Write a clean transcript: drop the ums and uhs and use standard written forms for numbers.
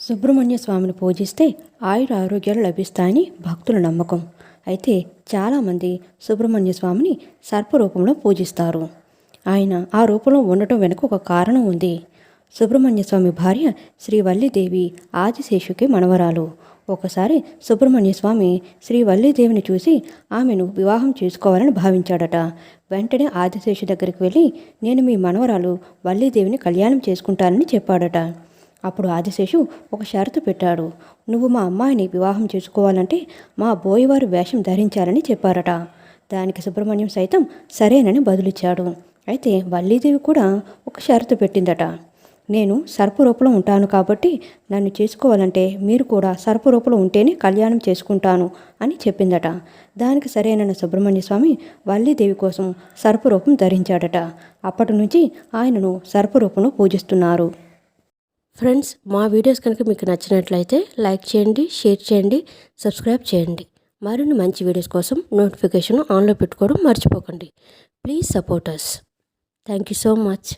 సుబ్రహ్మణ్య స్వామిని పూజిస్తే ఆయుర ఆరోగ్యాలు లభిస్తాయని భక్తుల నమ్మకం. అయితే చాలామంది సుబ్రహ్మణ్య స్వామిని సర్పరూపంలో పూజిస్తారు. ఆయన ఆ రూపంలో ఉండటం వెనుక ఒక కారణం ఉంది. సుబ్రహ్మణ్య స్వామి భార్య శ్రీ వల్లీదేవి ఆదిశేషుకి మనవరాలు. ఒకసారి సుబ్రహ్మణ్య స్వామి శ్రీ వల్లీదేవిని చూసి ఆమెను వివాహం చేసుకోవాలని భావించాడట. వెంటనే ఆదిశేషు దగ్గరికి వెళ్ళి, నేను మీ మనవరాలు వల్లీదేవిని కళ్యాణం చేసుకుంటానని చెప్పాడట. అప్పుడు ఆదిశేషు ఒక షరతు పెట్టాడు. నువ్వు మా అమ్మాయిని వివాహం చేసుకోవాలంటే మా బోయవారు వేషం ధరించాలని చెప్పారట. దానికి సుబ్రహ్మణ్యం సైతం సరేనని బదులిచ్చాడు. అయితే వల్లీదేవి కూడా ఒక షరతు పెట్టిందట. నేను సర్పరూపంలో ఉంటాను కాబట్టి నన్ను చేసుకోవాలంటే మీరు కూడా సర్పరూపంలో ఉంటేనే కళ్యాణం చేసుకుంటాను అని చెప్పిందట. దానికి సరేనన్న సుబ్రహ్మణ్య స్వామి వల్లీదేవి కోసం సర్పరూపం ధరించాడట. అప్పటి నుంచి ఆయనను సర్పరూపంలో పూజిస్తున్నారు. ఫ్రెండ్స్, మా వీడియోస్ కనుక మీకు నచ్చినట్లయితే లైక్ చేయండి, షేర్ చేయండి, సబ్స్క్రైబ్ చేయండి. మరిన్ని మంచి వీడియోస్ కోసం నోటిఫికేషన్ ఆన్లో పెట్టుకోవడం మర్చిపోకండి. Please support us. Thank you so much.